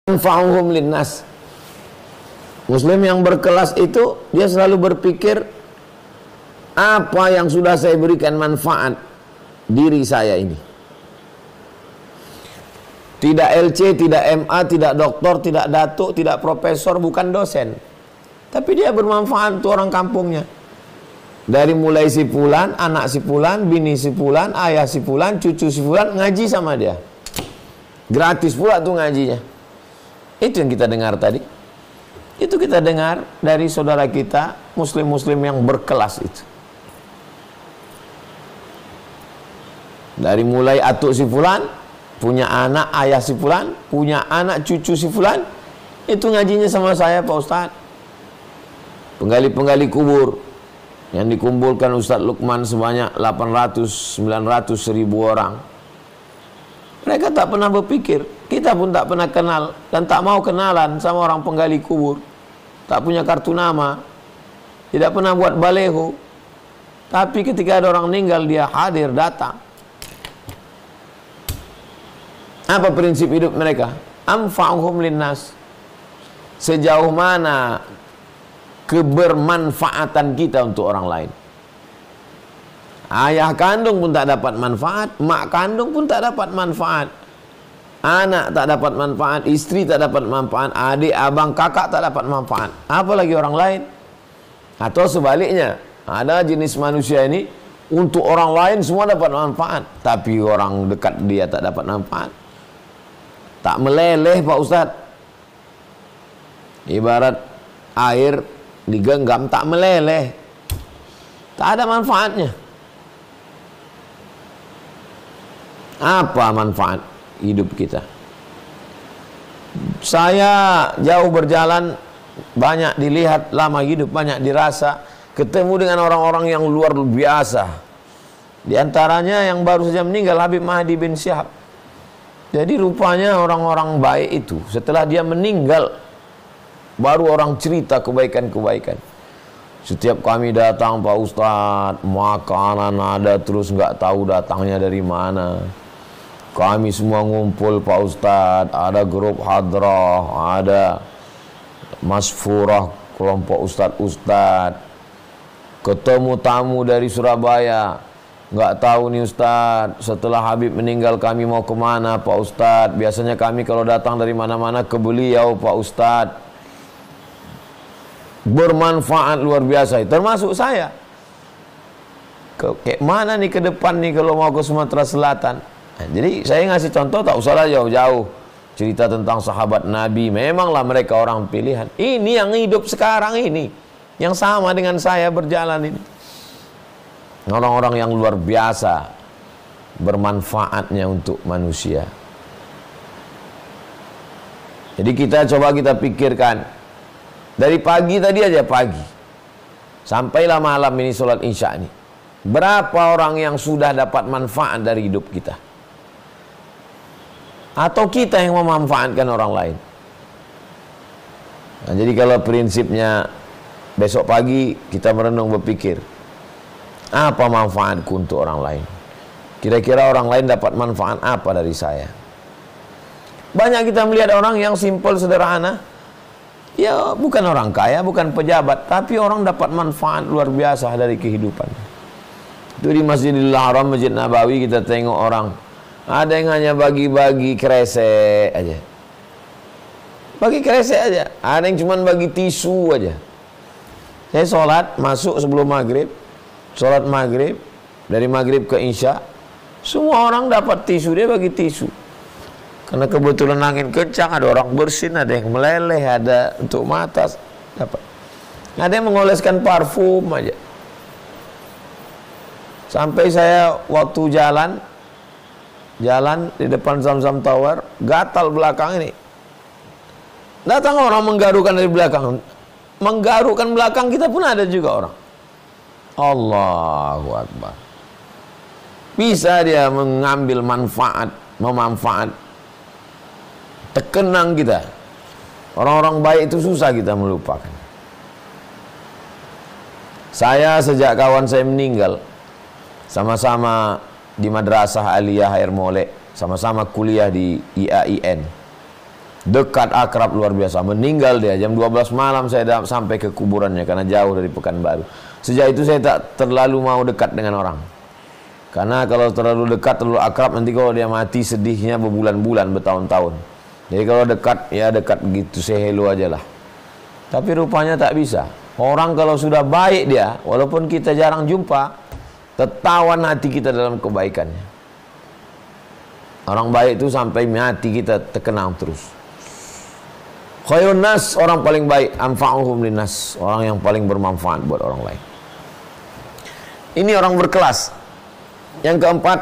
Anfa'uhum linnas. Muslim yang berkelas itu dia selalu berpikir, apa yang sudah saya berikan manfaat diri saya ini. Tidak LC, tidak MA, tidak doktor, tidak datuk, tidak profesor, bukan dosen. Tapi dia bermanfaat untuk orang kampungnya. Dari mulai si fulan, anak si fulan, bini si fulan, ayah si fulan, cucu si fulan ngaji sama dia. Gratis pula tuh ngajinya. Itu yang kita dengar tadi. Itu kita dengar dari saudara kita muslim-muslim yang berkelas itu. Dari mulai atuk si fulan, punya anak ayah si fulan, punya anak cucu si fulan, itu ngajinya sama saya Pak Ustadz. Penggali-penggali kubur yang dikumpulkan Ustadz Lukman sebanyak 800-900 ribu orang. Mereka tak pernah berpikir, kita pun tak pernah kenal dan tak mau kenalan sama orang penggali kubur. Tak punya kartu nama, tidak pernah buat baleho. Tapi ketika ada orang meninggal, dia hadir, datang. Apa prinsip hidup mereka? Anfa'uhum linnas. Sejauh mana kebermanfaatan kita untuk orang lain. Ayah kandung pun tak dapat manfaat, mak kandung pun tak dapat manfaat, anak tak dapat manfaat, istri tak dapat manfaat, adik, abang, kakak tak dapat manfaat, apalagi orang lain. Atau sebaliknya, ada jenis manusia ini untuk orang lain semua dapat manfaat, tapi orang dekat dia tak dapat manfaat. Tak meleleh Pak Ustadz. Ibarat air digenggam tak meleleh, tak ada manfaatnya. Apa manfaat hidup kita? Saya jauh berjalan, banyak dilihat, lama hidup, banyak dirasa, ketemu dengan orang-orang yang luar biasa. Di antaranya yang baru saja meninggal, Habib Mahdi bin Syihab. Jadi rupanya orang-orang baik itu setelah dia meninggal baru orang cerita kebaikan-kebaikan. Setiap kami datang Pak Ustadz, makanan ada terus nggak tahu datangnya dari mana. Kami semua ngumpul Pak Ustadz, ada grup hadrah, ada masfurah kelompok ustadz-ustadz. Ketemu tamu dari Surabaya, nggak tahu nih Ustadz, setelah Habib meninggal kami mau kemana Pak Ustadz. Biasanya kami kalau datang dari mana-mana ke beliau Pak Ustadz. Bermanfaat luar biasa, termasuk saya. Kayak mana nih ke depan nih kalau mau ke Sumatera Selatan. Nah, jadi saya ngasih contoh, tak usahlah jauh-jauh cerita tentang sahabat Nabi. Memanglah mereka orang pilihan. Ini yang hidup sekarang ini, yang sama dengan saya berjalan ini. Orang-orang yang luar biasa bermanfaatnya untuk manusia. Jadi kita coba kita pikirkan, dari pagi tadi aja pagi sampailah malam ini sholat isya ini, berapa orang yang sudah dapat manfaat dari hidup kita? Atau kita yang memanfaatkan orang lain? Nah, jadi kalau prinsipnya besok pagi kita merenung berpikir, apa manfaatku untuk orang lain? Kira-kira orang lain dapat manfaat apa dari saya? Banyak kita melihat orang yang simpel sederhana, ya bukan orang kaya, bukan pejabat, tapi orang dapat manfaat luar biasa dari kehidupan. Itu di Masjidil Haram, Masjid Nabawi, kita tengok orang, ada yang hanya bagi-bagi kresek aja. Bagi kresek aja. Ada yang cuma bagi tisu aja. Saya sholat, masuk sebelum maghrib, sholat maghrib, dari maghrib ke isya, semua orang dapat tisu, dia bagi tisu. Karena kebetulan angin kencang, ada orang bersin, ada yang meleleh, ada untuk mata, dapat. Ada yang mengoleskan parfum aja. Sampai saya waktu jalan di depan Zamzam Tower, gatal belakang ini. Datang orang menggarukan dari belakang. Menggarukan belakang kita pun ada juga orang. Allahu Akbar. Bisa dia mengambil manfaat, memanfaat. Terkenang kita. Orang-orang baik itu susah kita melupakan. Saya sejak kawan saya meninggal, sama-sama di Madrasah Aliyah Air Molek, sama-sama kuliah di IAIN. Dekat, akrab, luar biasa. Meninggal dia jam 12 malam saya sampai ke kuburannya karena jauh dari Pekanbaru. Sejak itu saya tak terlalu mau dekat dengan orang. Karena kalau terlalu dekat, terlalu akrab, nanti kalau dia mati sedihnya berbulan-bulan, bertahun-tahun. Jadi kalau dekat, ya dekat gitu, say hello aja lah. Tapi rupanya tak bisa. Orang kalau sudah baik dia, walaupun kita jarang jumpa, tertawan hati kita dalam kebaikannya. Orang baik itu sampai hati kita terkenang terus. Khairun nas, orang paling baik, anfa'uhum linnas, orang yang paling bermanfaat buat orang lain. Ini orang berkelas. Yang keempat,